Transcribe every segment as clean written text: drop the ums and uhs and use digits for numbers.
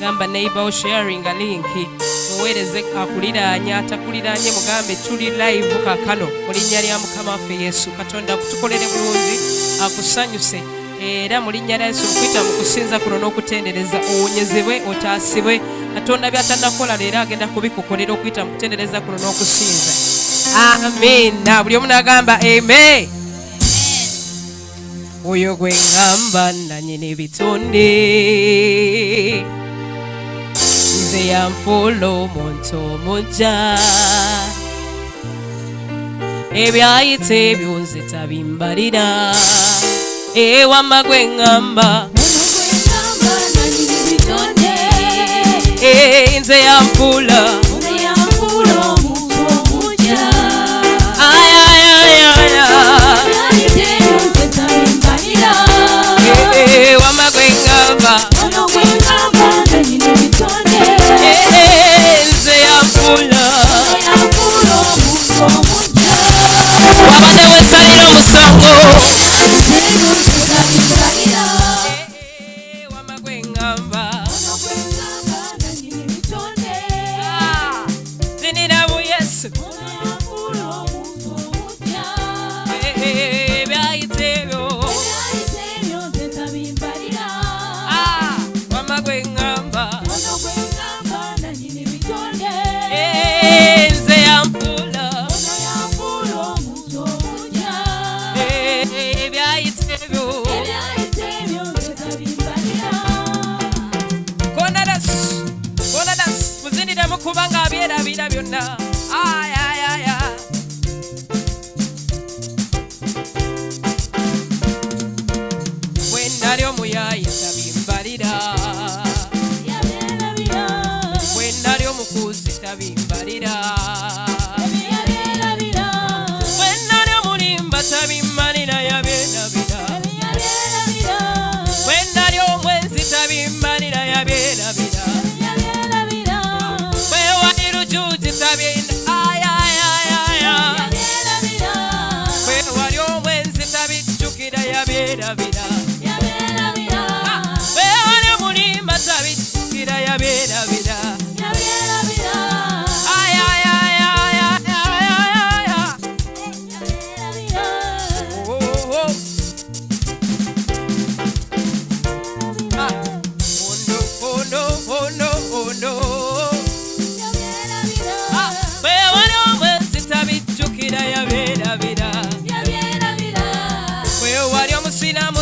gamba neighbor sharing a link muweereze akuliraanya atakuliraanye mugambe tuli live kakano mu linnya lya Mukama waffe Yesu. Katonda akutukolere bulungi akusanyuse era mu linnya lya Yesu okuyita mu kusinza kuno n'okutendereza owonyezebwe otaasibwe. Katonda by'atannakola leero agenda kubikukolera okuyita mu kutendereza kuno n'okusinza. Amen. Buli omu n'agamba amen. Oyo gwe ngamba nannyini bitonde nze yanfuula omuntu omujja ebyayita ebyo nze tabimbalira wamma gwe ngamba nze yanfuula omuntu omujja wamma gwe ngamba nze yanfuula wabadde weesalira omusango wamma gwe ngamba zinira mu Yesu byayita ebyo wamma gwe ngamba nze yanfuula byayita ebyo konadas muziniremu kubanga abyerabira byonna ayayaya bwennali omuyayi tabimbalira bwennali omukuzi tabimbalira bwennali omulimba tabimmalira yabyerabira bwennali omwenzi tabimmalira yabyerabira bwewali lujuuji ayayayaya bwewali omwenzi tabijjukira yabyerabira bwewali omulimba tabijjukira yabyerabira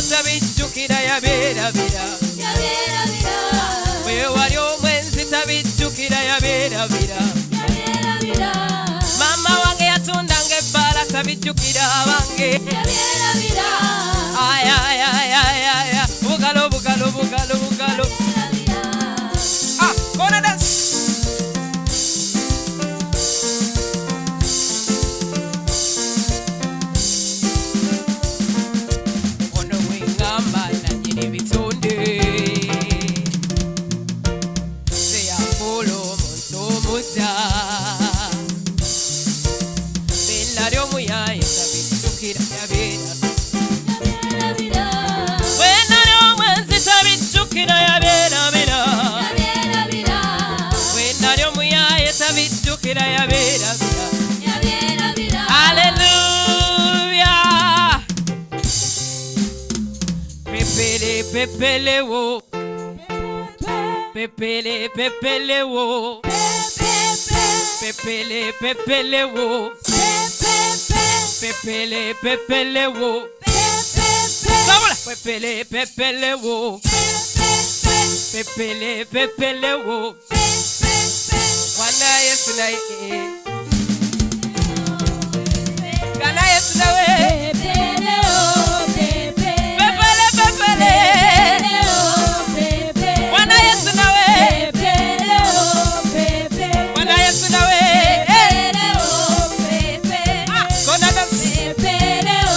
tabijjukira yabyerabira bwewali omwenzi tabijjukira yabyerabira mama wange yatundanga ebbaala tabijjukira abange ayayayaya bugalo bugalo bugalo bugalo konadas Hallelujah. Pepele pepele wo pepele pepele wo pepele pepele wo pepele pepele wo pepele pepele wo pepele pepele wo wana Yesu na kana Yesu na we pepele o pepele pepele wana Yesu na we pepele o wana Yesu na we pepele o kona da pepele o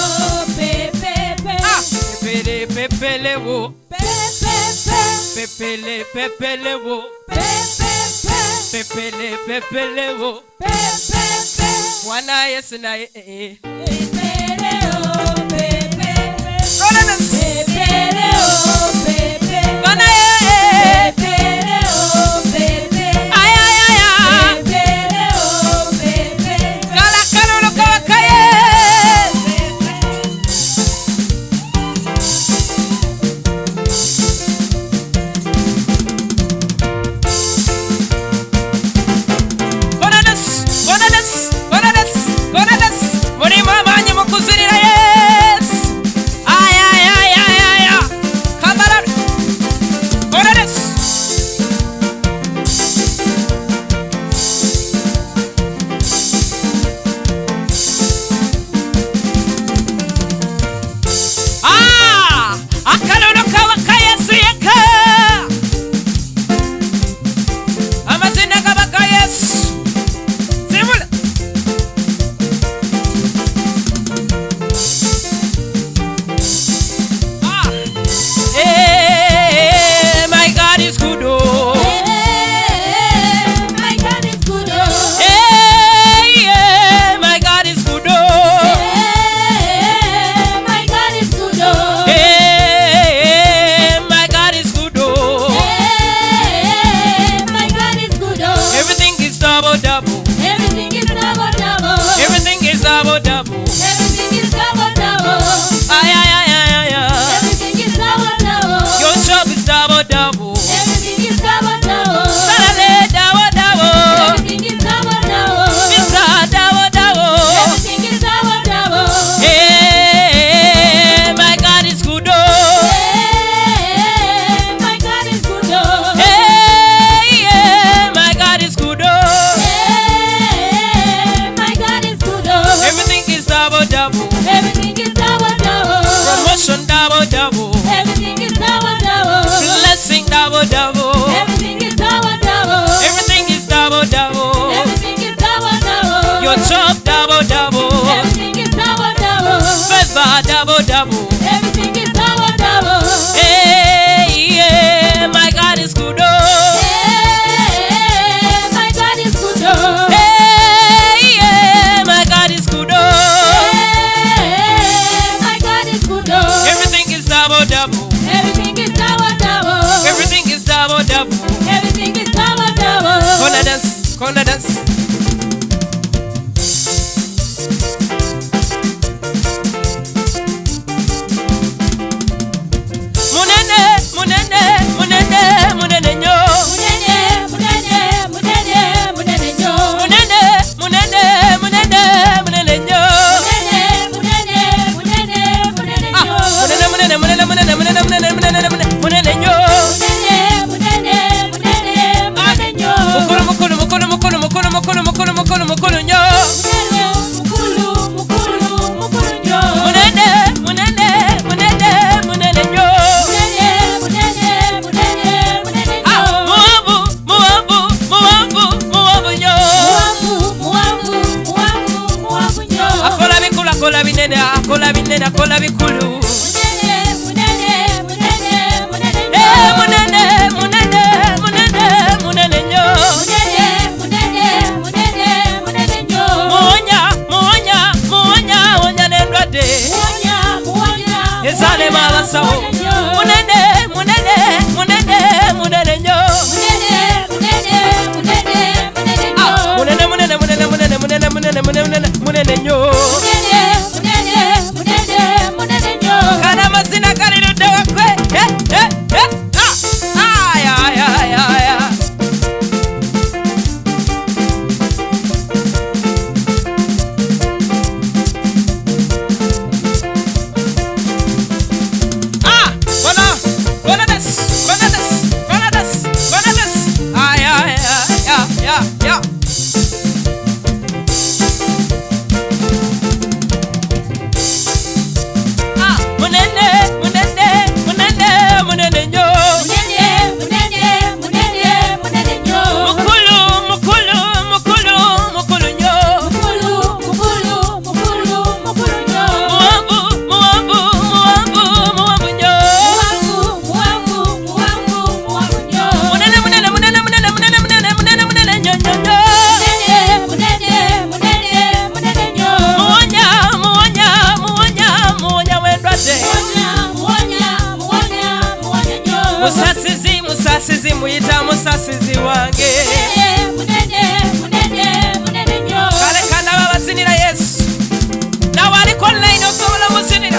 pepele pepele wo pepele pepele wo pepele pepele wo wana Yesu na pepele o pepele pepele o pepele wana pepele o your job double double. Everything is double double. Favor double double. Everything is double double. Hey, yeah, my God is good. Hey, my God is good. Hey, yeah, my God is good. Hey, my God is good. Everything is double double. Everything is double double. Everything is double double. Everything is double double. Gonna dance, gonna dance. Kola bikulu Ezale mabasawo munene munene munene munene nyo munene munene munene munene munene munene munene munene nyo kana mazina kalirudde wakwe Musasizi muyita musasizi wange kale kana babazinira Yesu nawe aliko online osobola muzinira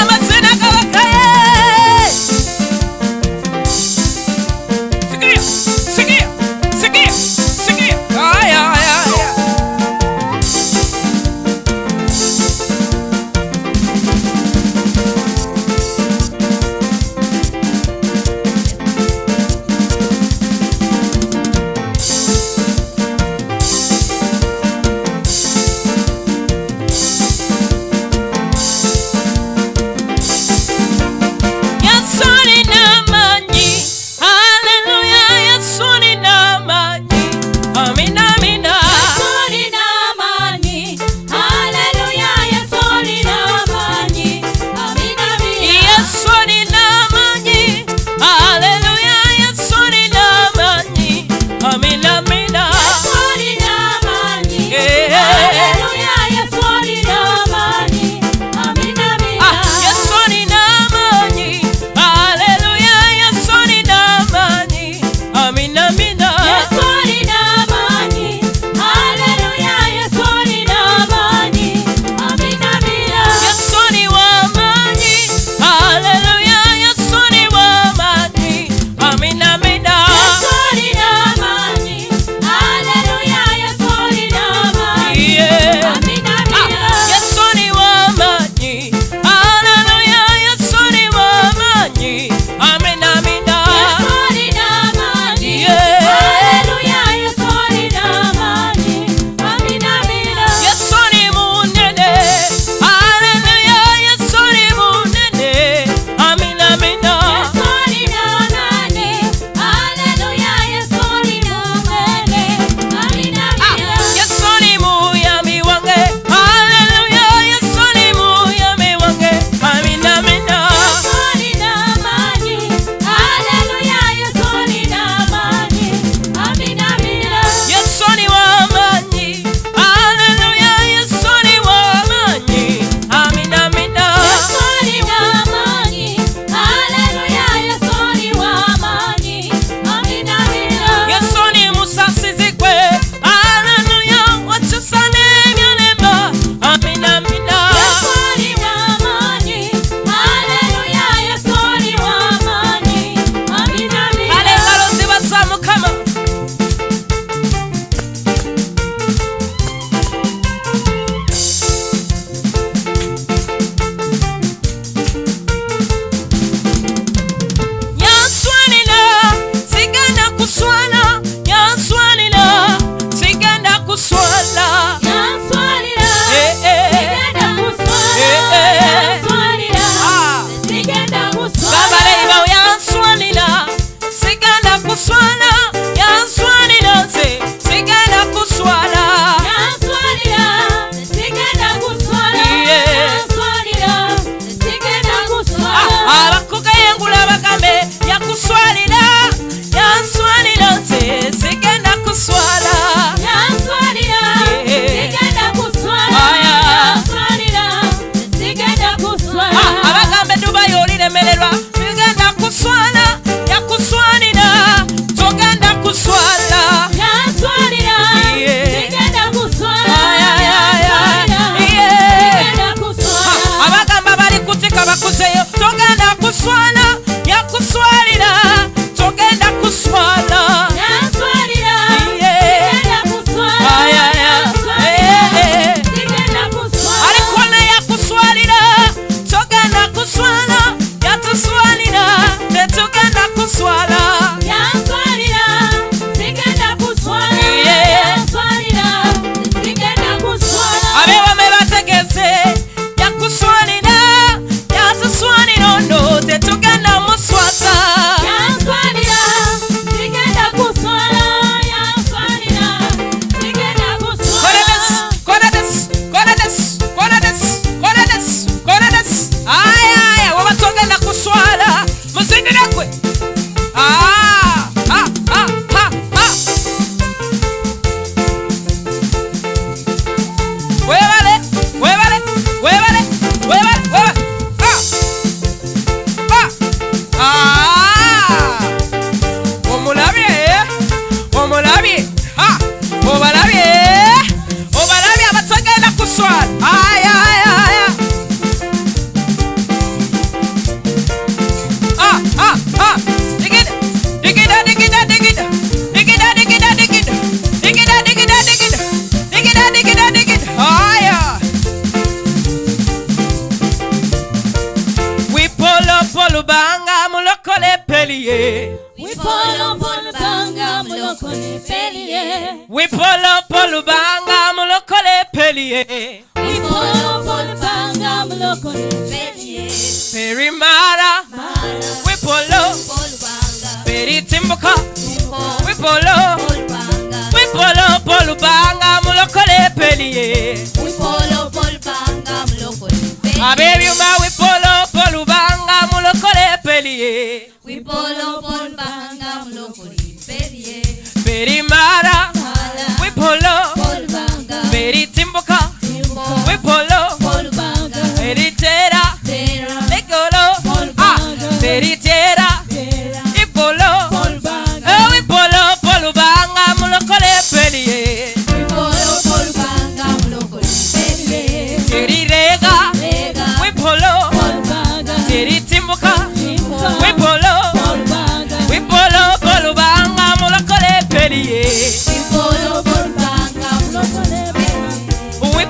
amazina gabakaye sikia sikia sikia aya pelie. We polo polo banga mulokole pelie. We polo polo banga mulokole pelie. We polo polo banga mulokole pelie. Perimara. We polo. Peritimboka. We polo. We polo polo banga mulokole pelie. We polo polo banga mulokole pelie. Abebi ma we polo polo banga mulokole pelie. We polo polo banga mulokole pelie. Perimara. We polo. Peritimboka. We polo. Peritera. Legolo. Peritera. Ipolo. We polo polo banga mulokole pelie. We polo polo banga mulokole pelie. Perirega. We polo. Peritimboka. We polo. We polo polo banga mulokole pelie. We polo polo banga mulokole pelie. We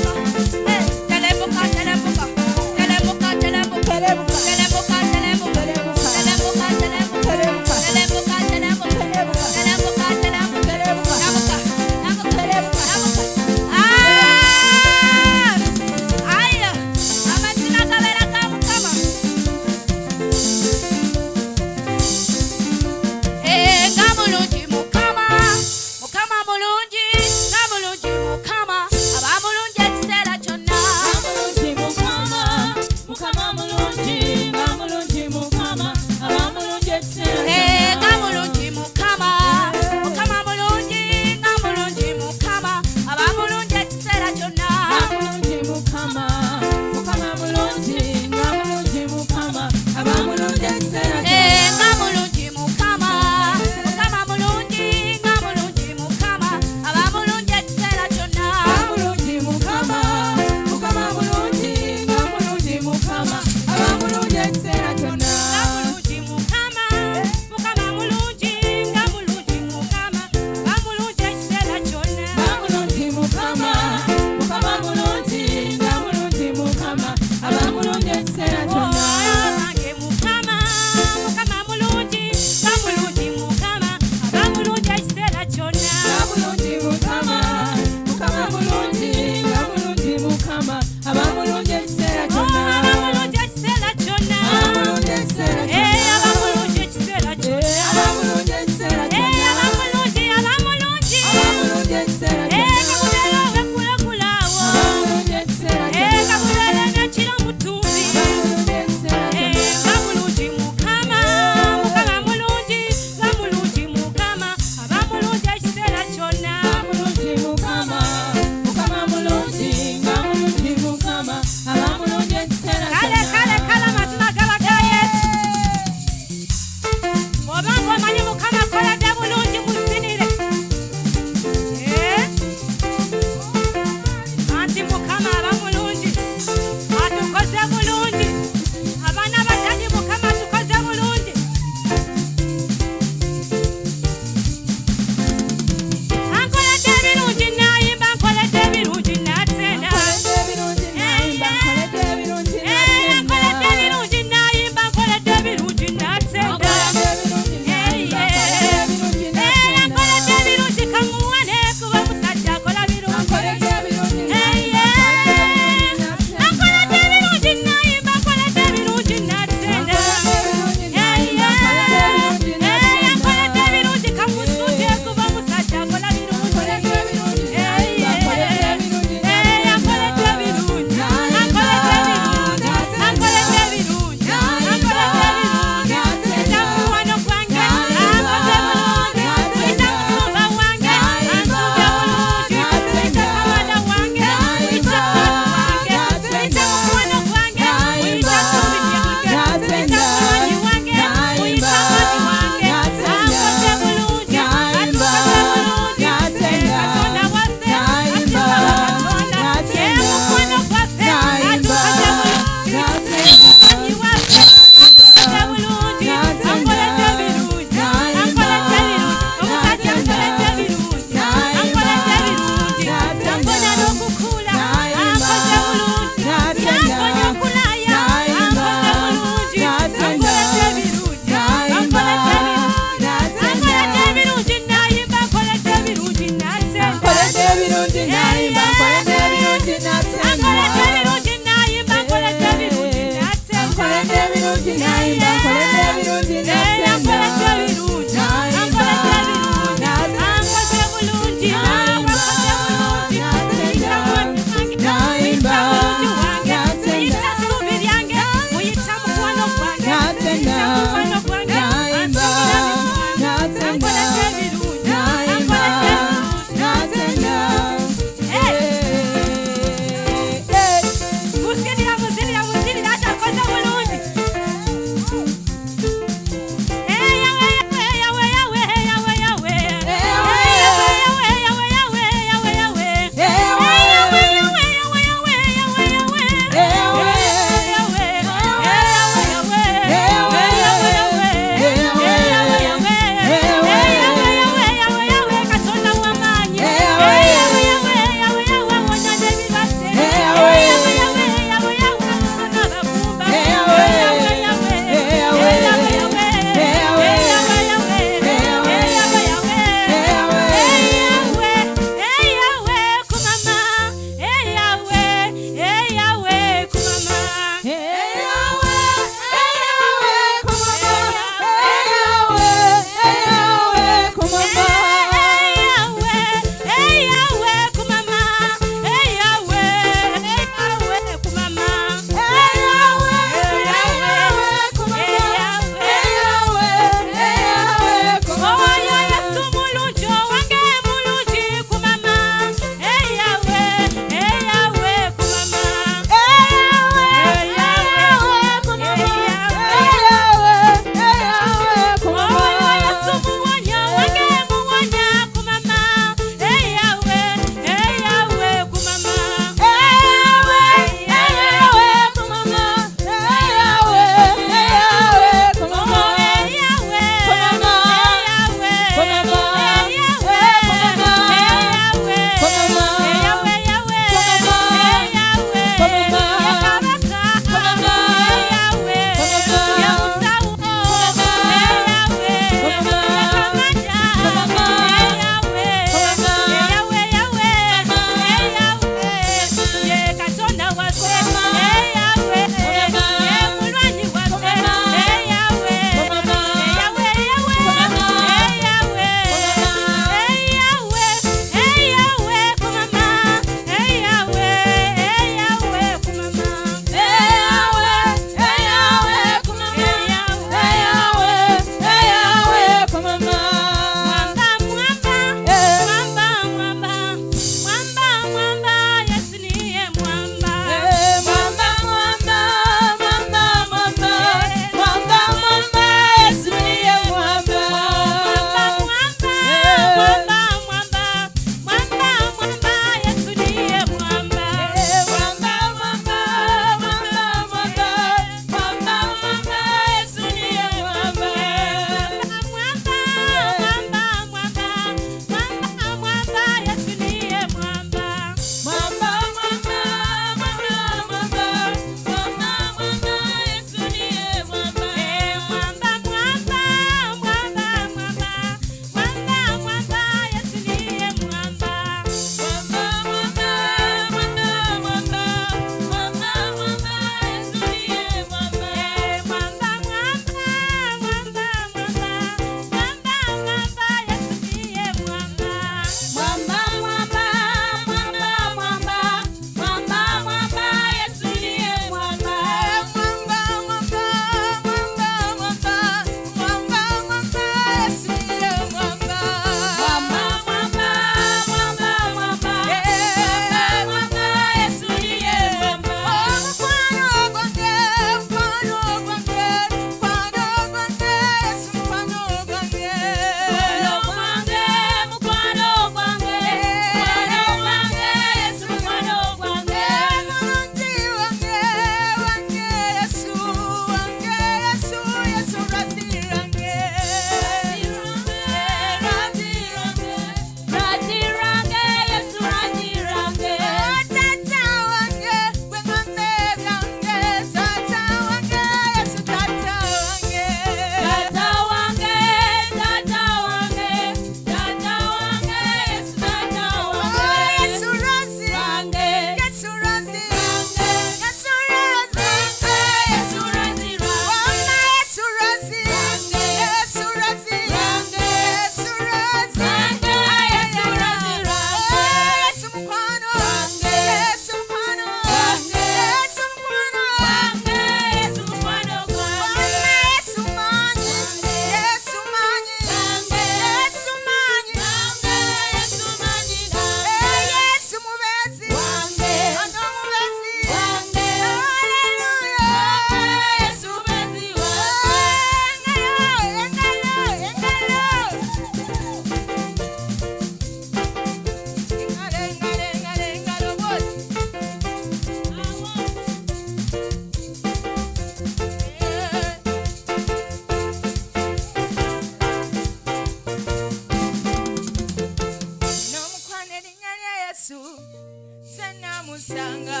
namusanga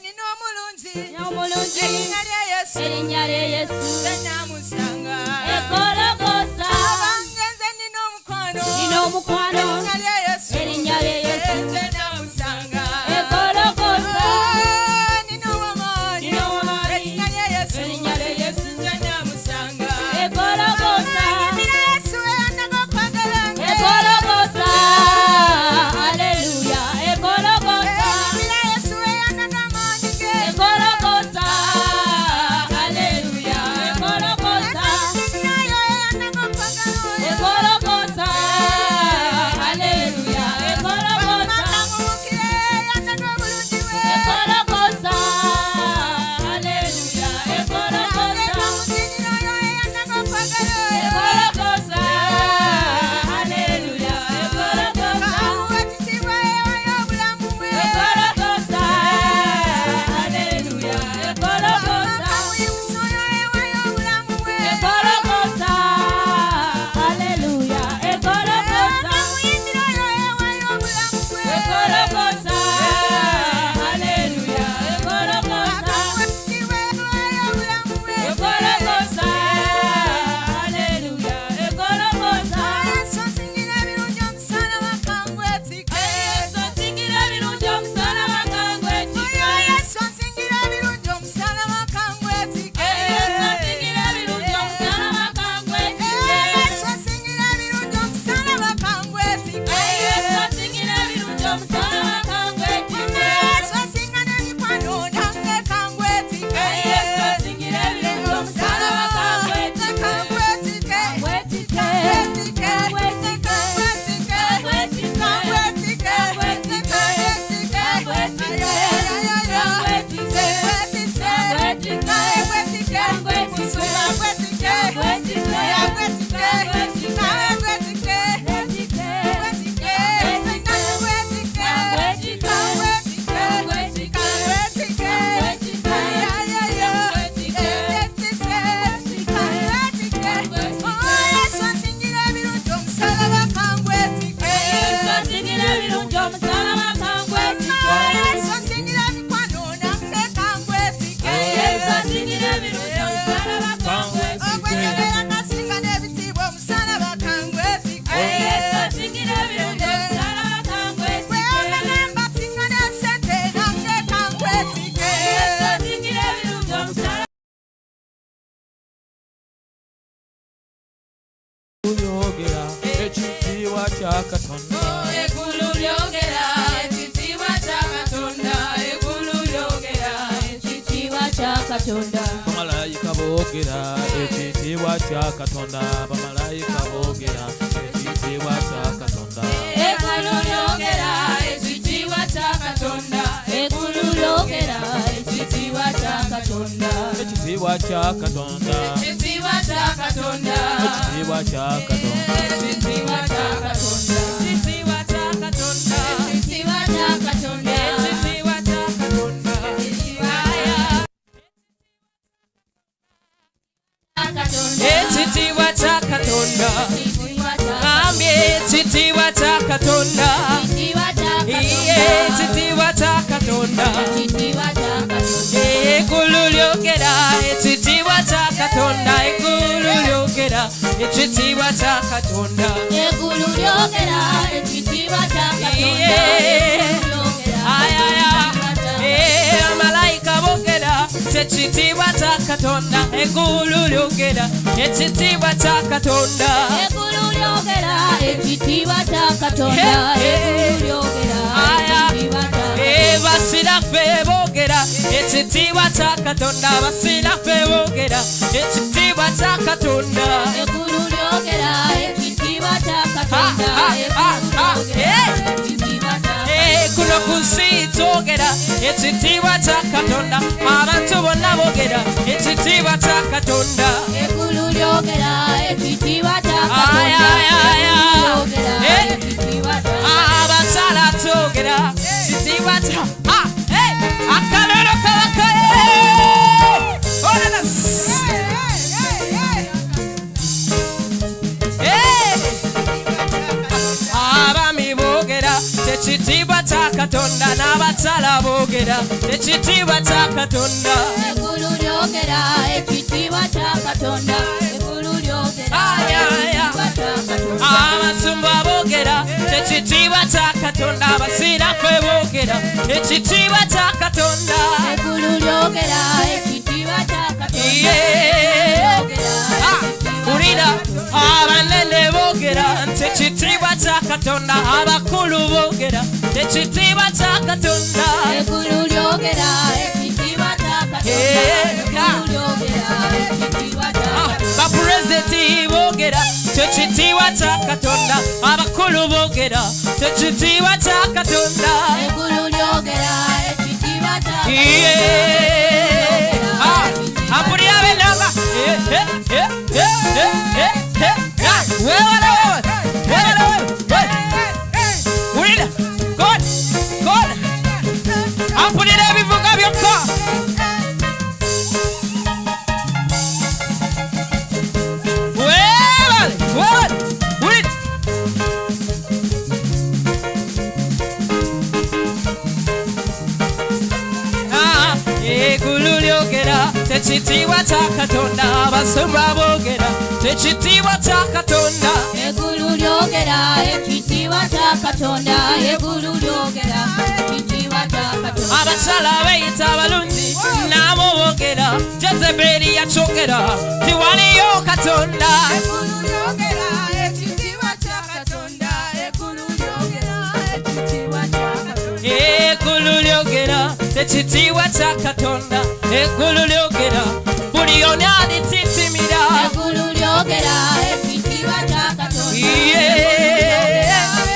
nino omulungi erinnya lya Yesu nze namusanga egologosa abangenze nino omukwano erinnya lya Yesu nze namusanga egologosa nino wamaanyi erinnya lya Yesu nze namusanga egologosa Yesu eyanaga okwagala egologosa haleluya egologosa Yesu eyanaga amaanyi ge egologosa haleluya egologosa nayo eyanaga okwagala egologosa haleluya egologosa akamukire eyanaga obulungi bwe egologosa haleluya egologosa nayo eyanaga okwagala egologosa haleluya egologosa kamuwekitibwa ewayo obulamu bwe egologosa haleluya egologosa kamuyimusoyo ewayo obulamu bwe egologosa haleluya egologosa kamuyindirayo ewayo obulamu bwe egologosa haleluya egologosa kamuwekitibwa ewayo obulamu bwe egologosa haleluya egologosa Yesu osingira ebirungi omusalaba kangwetike Yesu osingira ebirungi omusalaba kangwetike Yesu osingira ebirungi omusalaba kangwetike Yesu osingira ebirungi omusalaba kangwetike Yesu osingira ebirungi omusalaba kangwetike Yesu osingira ebirungi omusalaba kangwetike Yesu osinga n'emikwano nange kangwetike Yesu osingira ebirungi omusalaba kangwetike kangwetike kangwetike Yogera ekitiibwa kya Katonda Eggulu lyogera ekitiibwa kya Katonda eggulu lyogera ekitiibwa kya Katonda bamalayika boogera ekitiibwa kya Katonda bamalayika boogera ekitiibwa kya Katonda eggulu lyogera ekitiibwa kya Katonda eggulu lyogera ekitiibwa kya Katonda ekitiibwa kya Katonda ekitiibwa kya Katonda ekitiibwa kya Katonda ekitiibwa kya Katonda ekitiibwa kya Katonda ekitiibwa kya Katonda ekitiibwa kya Katonda ekitiibwa kya Katonda ngambye ekitiibwa kya Katonda ekitiibwa kya Katonda eggulu lyogera ekitiibwa kya Katonda eggulu lyogera ekitiibwa kya Katonda eggulu lyogera ekitiibwa kya Katonda amalayika boogera ekitiibwa kya Katonda eggulu lyogera ekitiibwa kya Katonda eggulu lyogera ekitiibwa kya Katonda eggulu lyogera ekitiibwa kya basiraffe boogera ekitiibwa kya Katonda basiraffe boogera ekitiibwa kya Katonda eggulu lyogera ekitiibwa kya Katonda ekitiibwa kya kuno ku nsi twogera ekitiibwa kya Katonda abantu bonna boogera ekitiibwa kya Katonda eggulu lyogera ekitiibwa kya Katonda lyogera ekitiibwa kya abakyala twogera ekitiibwa kya akalolo kabakaye abaami boogera ekitiibwa kya Katonda n'abakyala boogera ekitiibwa kya Katonda. Eggulu lyogera ekitiibwa kya Katonda. Eggulu lyogera ekitiibwa kya Katonda. Abasumba boogera ekitiibwa kya Katonda. Abasiirafu boogera ekitiibwa kya Katonda. Eggulu lyogera ekitiibwa kya Katonda. Ulira abanene boogera nti ekitiibwa kya Katonda. Abakulu boogera ekitiibwa kya Katonda. Eggulu lyogera ekitiibwa kya Katonda. Eggulu lyogera ekitiibwa kya Katonda. Bapulezidenti boogera ekitiibwa kya Katonda. Abakulu boogera ekitiibwa kya Katonda. Eggulu lyogera ekitiibwa kya Katonda. Ampulira benamba ulira kona ampulira ebivuga byokka. Webale ulira eggulu lyogera ekitiibwa kya Katonda. Abasumba boogera ekitiibwa kya Katonda. Eggulu lyogera ekitiibwa kya Katonda. Eggulu lyogera ekitiibwa kya Katonda. Abakyala beeyita abalungi nabo boogera Jezeberi yakyogera tiwaliyo Katonda. Eggulu lyogera ekitiibwa kya Katonda. Eggulu lyogera ekitiibwa kya Katonda. Eggulu lyogera ekitiibwa kya Katonda. Eggulu lyogera buli yonna alititimira. Eggulu lyogera ekitiibwa kya Katonda.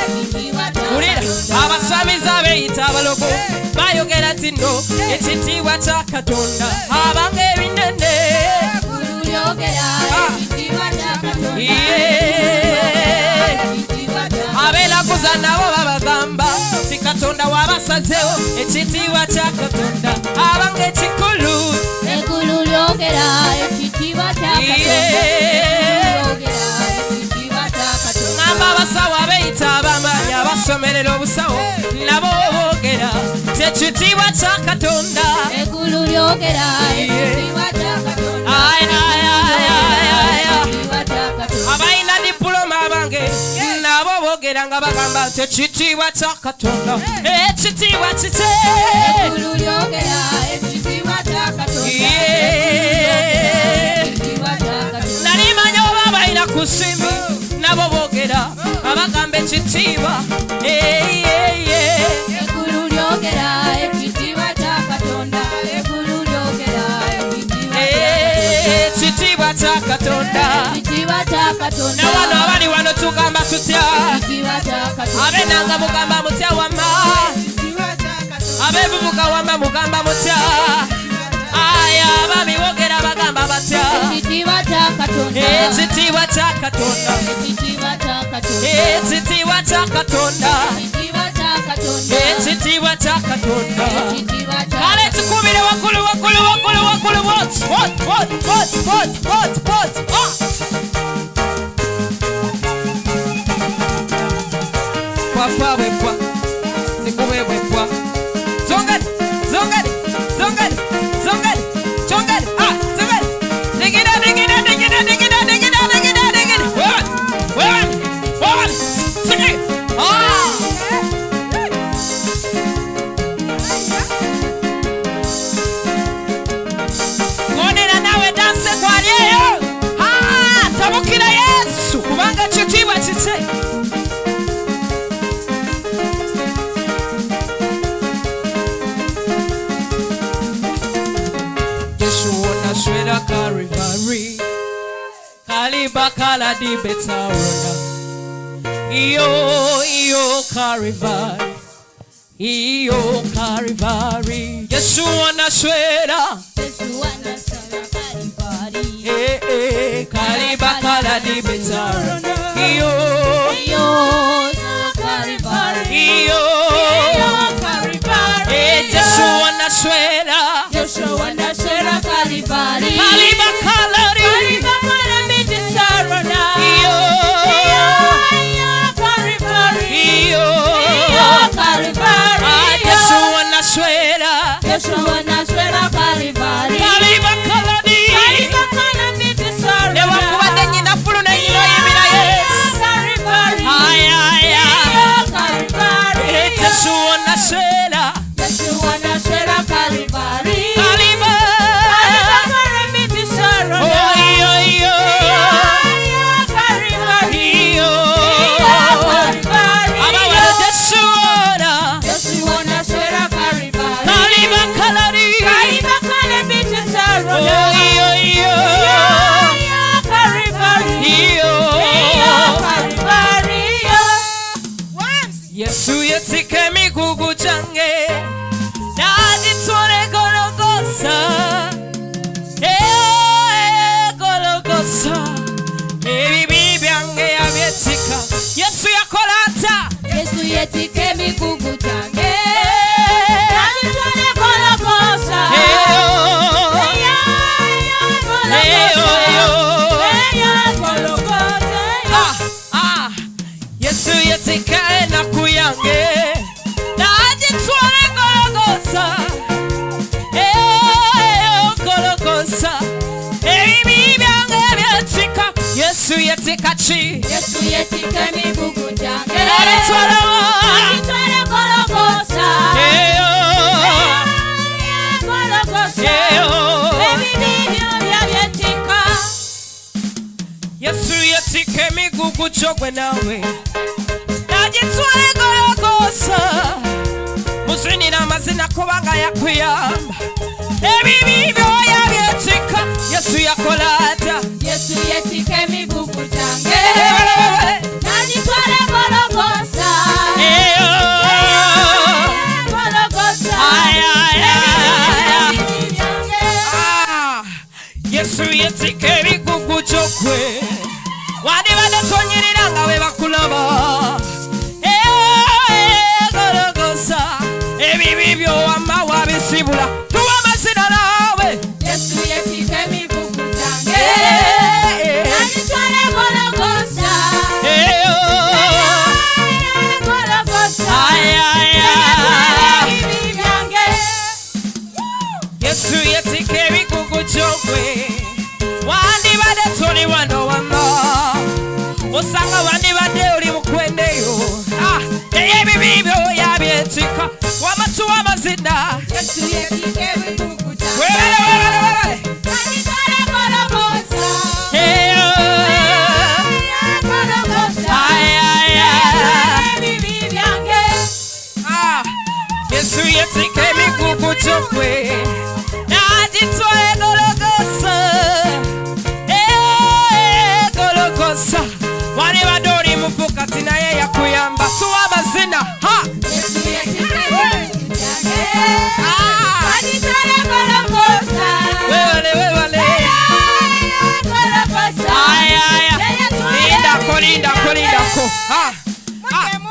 Ekitiibwa kya Ulira Katonda. abasamiza beeyita abalogo bayogera nti nno ekitiibwa kya Katonda abanga ebinene. Eggulu lyogera ekitiibwa kya Katonda. Ekitiibwa kya Abeeraguza nabo babagamba ti Katonda wabasazeewo ekitiibwa kya Katonda abanga ekikulu. Eggulu lyogera ekitiibwa kya Katonda. Lyogera ekitiibwa kya Katonda. Ngamba abasawo abeeyita abamanyi abasomerera obusawo nabo boogera ti ekitiibwa kya Katonda. Eggulu lyogera ekitiibwa kya Katonda. Ekitiibwa kya Katonda. Abalina dipuloma abange nabo boogera nga bagamba nti ekitiibwa kya Katonda. Ekitiibwa kite Eggulu lyogera ekitiibwa kya Katonda. Ekitiibwa kya Katonda. nali manya oba balina ku nsimbi nabo boogera abagamba ekitiibwa. Eggulu lyogera ekitiibwa kya Katonda. Eggulu lyogera ekitiibwa kya Katonda. ekitiibwa kya Katonda. Ekitiibwa kya Katonda. Ne wano abali wano tugamba tutya? Ekitiibwa kya Katonda. Abenanga mugamba mutya wamma? Ekitiibwa kya Katonda. Abeebubuka wamma mugamba mutya? Aya abaami boogera bagamba batya? Ekitiibwa kya Katonda. Ekitiibwa kya Katonda. Ekitiibwa kya Katonda. Ekitiibwa kya Katonda. Ekitiibwa kya Katonda. Ekitiibwa kya Katonda. Ekitiibwa kya Kale tukubire waggulu waggulu waggulu waggulu what? Papa bwepwa zikube bwepwa zongani zongani zongani zongani zongani zongani digida digida digida digida digida digida digida wewe sigi konera nawe danse kwalyeyo tabukira Yesu kubanga ekitiibwa kite. Swera Calvary, Kaliba Kaladi Betarona, Iyo Calvary, Iyo Calvary, Yesu wana swera, Yesu anasala Kalvari. Kaliba Kaladi Betarona, Iyo Kalvari. Iyo Kalvari. Yesu wana swera, Yesu anasala Kalvari. Kaliba Kaladi, Kaliba Kaladi Betarona. Iyo Kalvari. Iyo Kalvari. Yesu wanaswera Kalvari. Yesu yetike migugu change naditware Golgotha, Golgotha, ebibi byange yabyetika. Yesu yakolata. Yesu yetike migugu change naditware Golgotha. Yesu yetike enaku yange naditware Golgotha, Golgotha, ebibi byange byetika. Yesu yetika chi. Yesu yetike migugu change naditware Golgotha. Yesu yetike migugu chogwe nawe naditware Golgotha. Muzinira amazina kubanga yakuyamba ebibi byoya byetika. Yesu yakolata. Yesu yetike migugu change naditware Golgotha. Yesu yetike migugu chokwe wandi badatonyerera nga we bakulaba. Golgotha, ebibi byowamba wabisibula tuwa amazina nawe. Yesu yetike migugu change naditware Golgotha. Yesu yetike migugu chokwe wandi badatoli wano wamba osanga wandi bade oli mukwendeyo ebibi byoya byetika wamatuwa amazina. Yesu yetike migugu change Wele. naditware Golgotha. Yesu yetike migugu chokwe naditware Golgotha, Golgotha, wale badoli mufukati naye yakuyamba tuwa amazina. Yesu yetike migugu change naditware Golgotha. Wele. Lindako.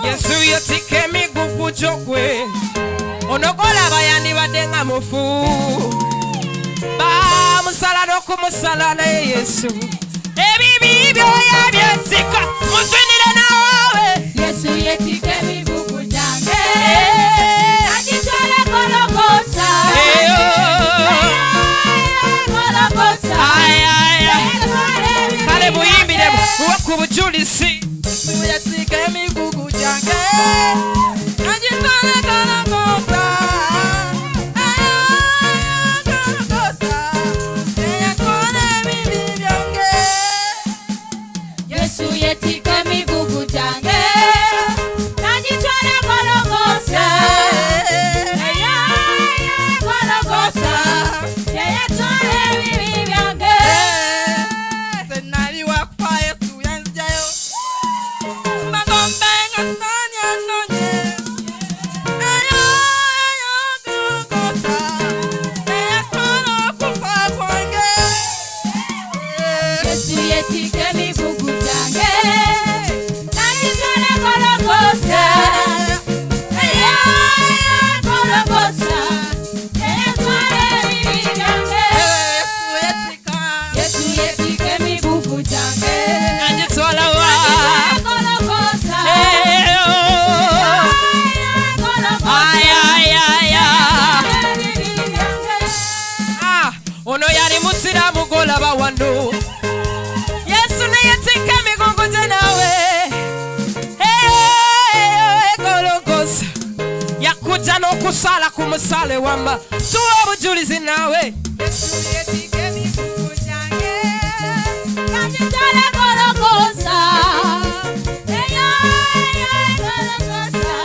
Yesu yetike migugu chokwe onogola bayandi badenga mufu bamusala n'okumusala naye Yesu ebibi byoya byetika. Muzinire nawe. Yesu yetike migugu change naditware Golgotha. Kale buyimbire buwe ku bujulisi. Yesu yetike migugu change naditware Golgotha. Yesu yetike migugu change naditware Golgotha. kujja n'okusala ku musale wamma tuwa obujulizi naawe Yesu yetika emigugu gyange Kagitwale Gologosa. Eyo, Gologosa.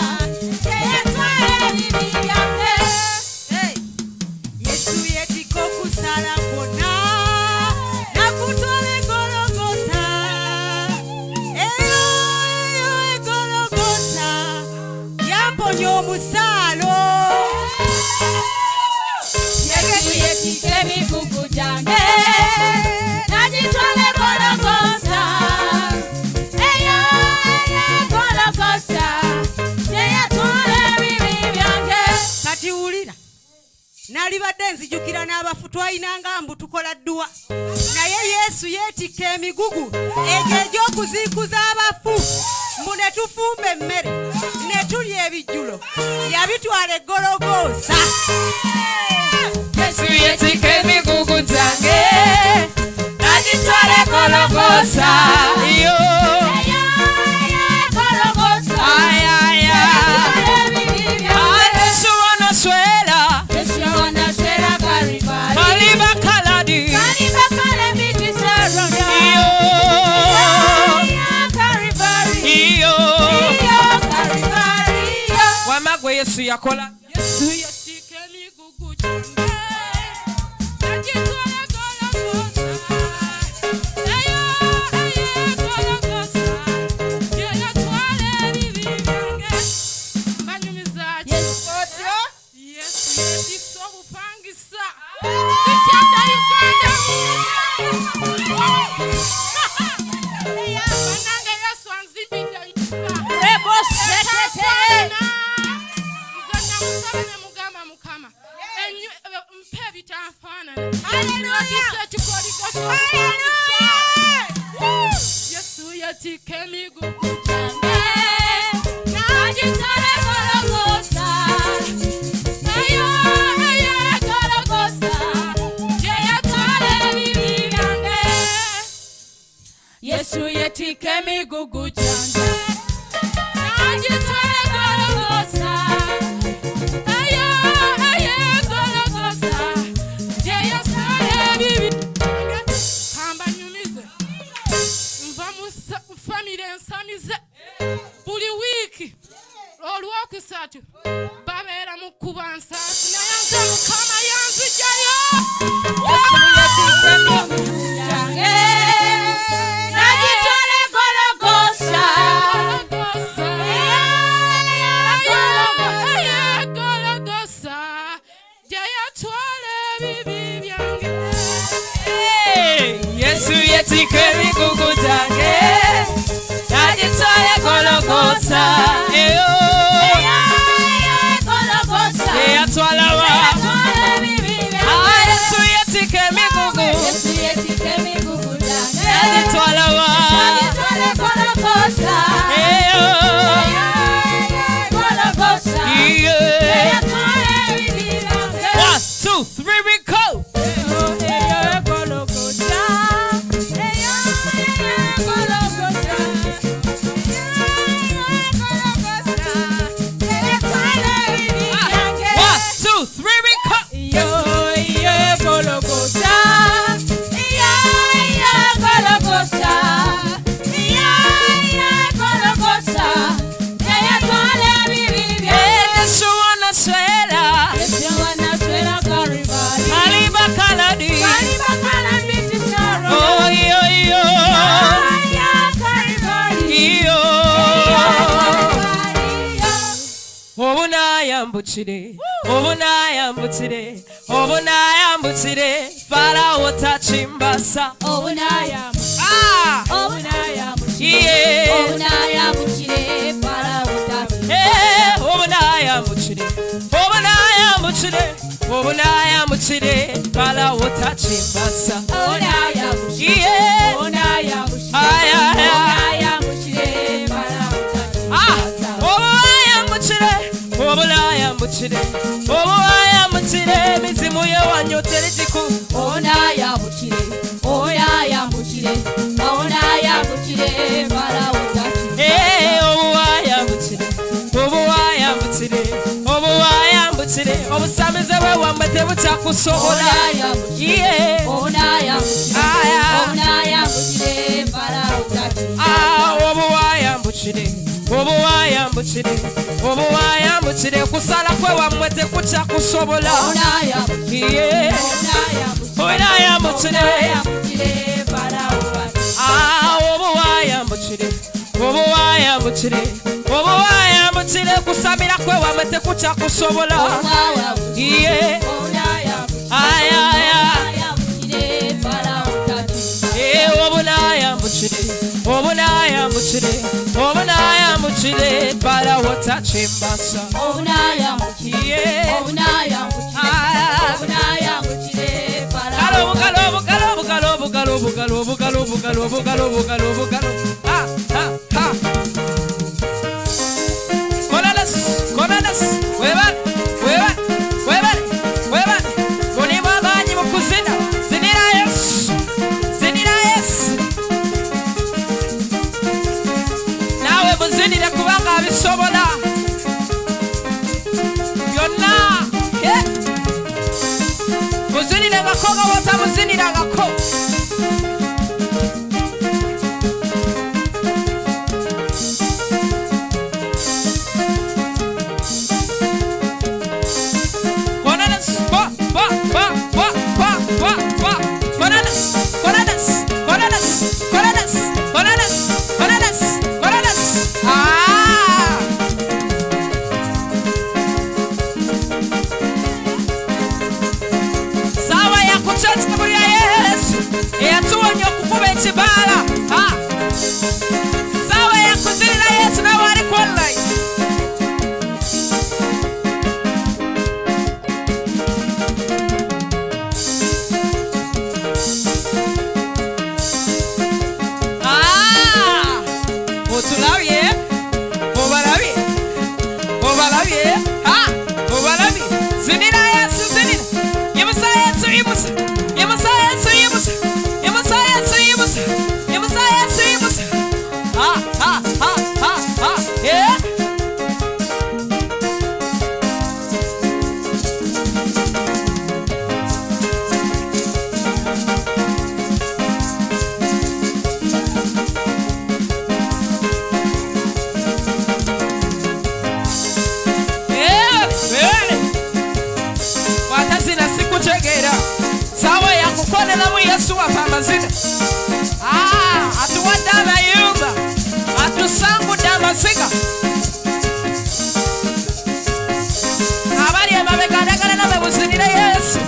Yeyatwala ebibi byange. Hey. Yesu yetika okusala kwonna nakutwala Gologosa. Eyo Gologosa yamponya omusaalo. Yesu yetika emigugu gyange. Kagitwale Gologosa. Eyo, Gologosa. Yeyatwala ebibi byange. Kati wulira nalibadde nzijukira n'abafu twayinanga mbu tukola dduwa naye Yesu yeetikka emigugu egyo egy'okuziikuza abafu mbu ne tufumba emmere ne tulya ebijjulo yabitwala e Gologosa. Yesu yetika emigugu gyange agitwale Gologosa iyo Gologosa. ayaya Yesu wanaswera Yesu wanaswera Kalvari. aliba kaladi Kalibakala mitisero ya. iyo Kalvari. iyo Kalvari. wamagwe Yesu yakola Yesu yeetikka emigugu gyange agitwala Gologosa. Eyo Gologosa yeyatwala ebibi byange. Mbanyumiza ki? Otyo Yesu yeetisse obupangisa tukyadda Uganda. Bannange Yesu anzimbidde ennyumba. Rebo sekete. Nze namusaba ne mugamba Mukama mpa ebitanfaanana. Yeetisse ekikoligo Yesu yeetikka emigugu gyange Nagitwala Gologosa. Eyo, Gologosa. Yeyatwala ebibi byange. Yesu yeetikka emigugu gyange nagitwala Gologosa. Eyo Gologosa yeyatwala ebibi byange. Kambanyumize nva mu famire ensamize buli wiiki olwokusatu babeera mu kuba nsaasi naye nze Mukama yanzijayo. Yesu yeetikka emigugu gyange. Nagitwala Gologosa. Gologosa yeyatwala ebibi byange. Yesu yeetikka emigugu gyange agitwale Gologosa iyo Gologosa. yeyatwala wa Yeyatwala ebibi byange. Yesu yeetikka emigugu Yesu yeetikka emigugu gyange. agitwala wa Nagitwala Gologosa. iyo Gologosa. iyo Yeyatwala ebibi byange. 1, 2, 3 we go Gologosa Gologosa. Yeyatwala ebibi byange. 1, 2, 3 we go Gologosa Gologosa. Gologosa. Yeyatwala ebibi byange. Yesu wanaswera Yesu wanaswera Kalvari. aliba kaladi Kalibakala mitisero. oh iyo iyo iyo obunayambukire Farawo tachimbasa obunayambukire Farawo tachimbasa obuyambukire mizimu yewanyotere jiku obuyambukire yambukire obusamize bwe wamwe tebukyakusobola ye obuwayambukire kusala kwe wamwe tekukyakusobola ye obuwayambukire kusabira kwe wamwe tekukyakusobola ye obunayambukire Farawo tachimbasa Sobola yonna muzinire gakoga wata muzinira gako Yesu wapamazina atuwadama yumba atusangu damasiga abali amabegadagala nabebuzinire Yesu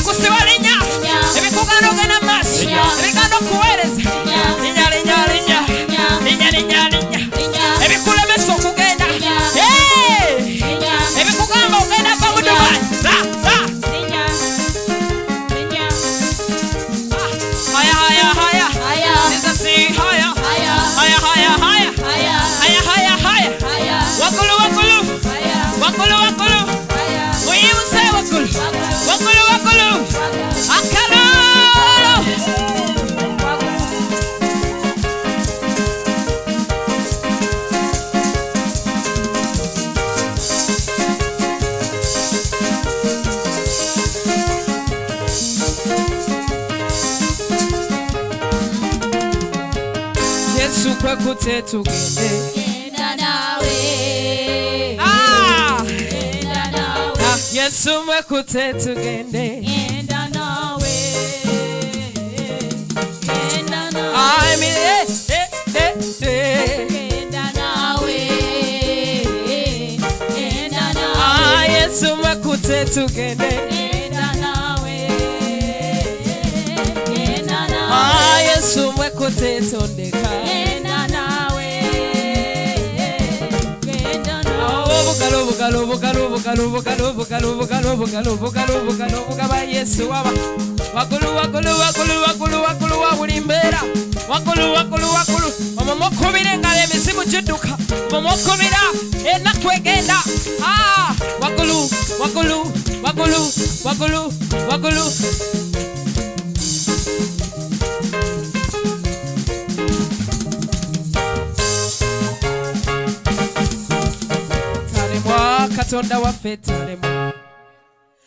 Kusiwalinya mwekutte tugende. Genda nawe. Genda nawe. Yesu mwekutte tugende. Genda nawe. Genda nawe. I mean, Genda nawe. Genda nawe. Yesu mwekutte tugende. Genda nawe. Genda nawe. Yesu mwekutte tondeka. Genda nawe. Genda nawe. Bugaba Yesu waba wakulu wa buli mbeera wakulu omumukubira engalo emizimu gidduka omumukubira ennaku egenda wakulu. Talemwa Katonda waffe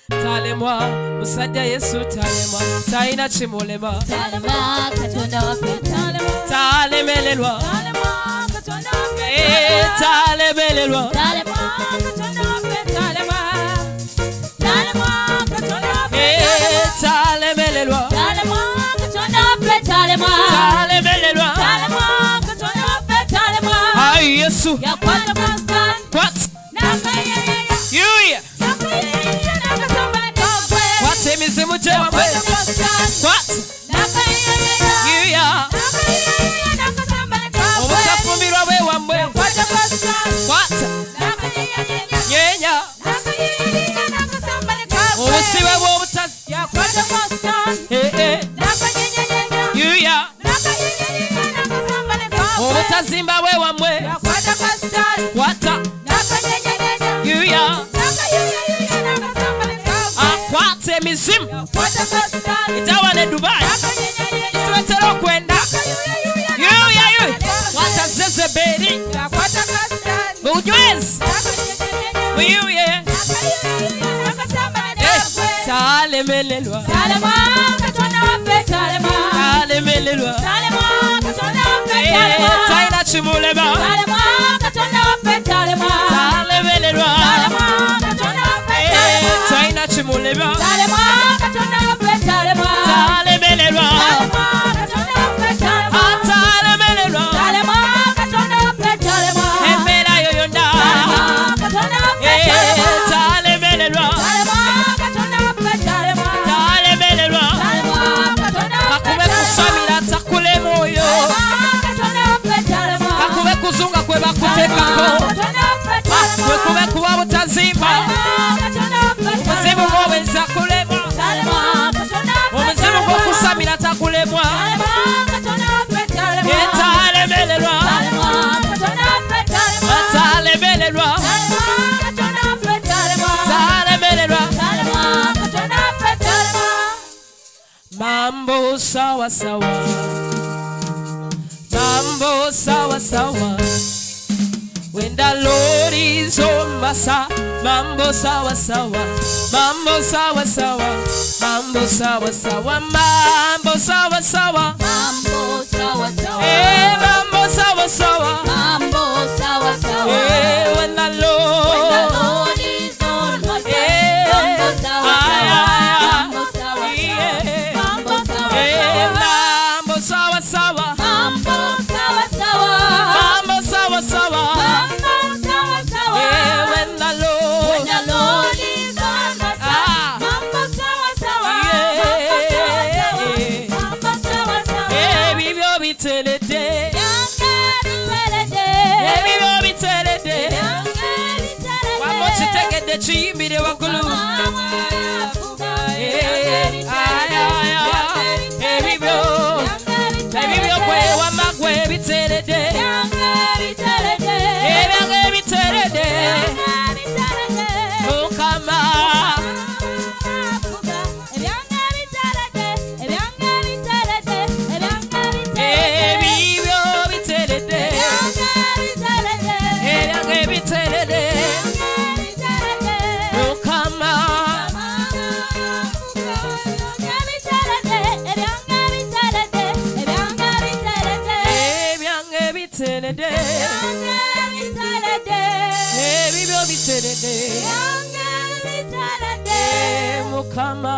talemwa musajja Yesu talemwa talina kimulema Talemwa Katonda waffe talemelelwa talemelelwa talemelelwa Ay Yesu what you what emizimu gyewamwe what you obutafumbirwa bwewamwe what nyenya obusibe bw'obutazi yuya obutazimba bwewamwe kwata yuya akwata emizimu etawana e Dubai tuletera okwenda yuya kwata Zezeberi bujwezi buyuye talemelelwa talemelelwa talina kimulema talemelelwa talina kimulema talemelelwa embeera yo yonna talemelelwa talemelelwa kakube kusamira takulema oyo kakube kuzunga kwe bakuteekako kwekube kuba butazimba omuzimu gw'obwenza kulema omuzimu gw'okusamira takulemwa talemelelwa talemelelwa talemelelwa mambo sawa sawa mambo sawa sawa when the Lord is on my side mambo sawa sawa mambo sawa sawa mambo sawa sawa mambo sawa sawa Mambo sawa sawa. mambo sawa sawa Mambo sawa sawa. when the Lord is on my side. Mambo sawa sawa. Mambo sawa sawa. Mambo sawa sawa. mambo sawa sawa Mambo sawa sawa. mambo sawa sawa Mambo sawa sawa. when the Lord is on my side. Mambo sawa sawa. Mambo sawa sawa. ebibyo biteredde Yange ebibyo biteredde biterede. wamma kitegedde kiyimbire waggulu ebibyo kwewama gwe biteredde ebyange biteredde mukama ebibyo biteredde ebyange biteredde mukama mukama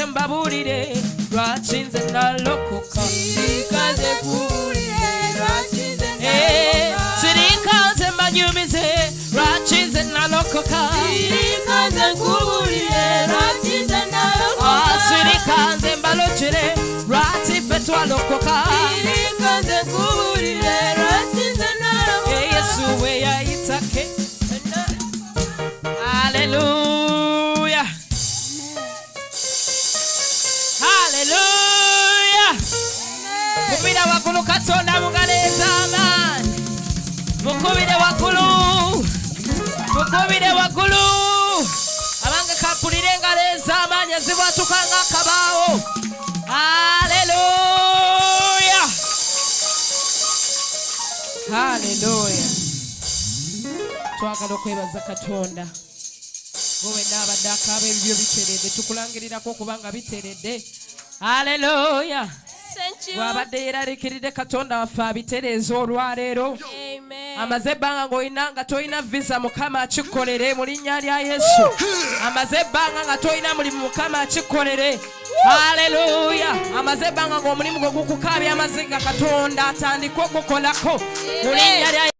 mbabulire lwachinze nalokoka sirikaze mbanyumize lwachinze nalokoka sirikaze mbalokere lwatife twalokoka Yesu we yayitake haleluya haleluya mukubire waggulu katonda mugaleza amaanyi mukubire waggulu abange kapulire engalo ez'amaanyi ezibwatuka ng'akabaawo haleluya haleluya twagala okwebaza katonda gowe n'abadde akaaba ebibyo biteredde tukulangirirako okubanga biteredde haleluya wabadde yeraliikiridde katonda waffe abitereeza olwaleero amaze ebbanga ng'olina nga tolina visa mukama akikolere mu linnya lya yesu amaze ebbanga nga tolina mulimu mukama akikolere haleluya amaze ebbanga ng'omulimu gwe gukukaabya amaziga katonda atandike okukolako mu linnya lya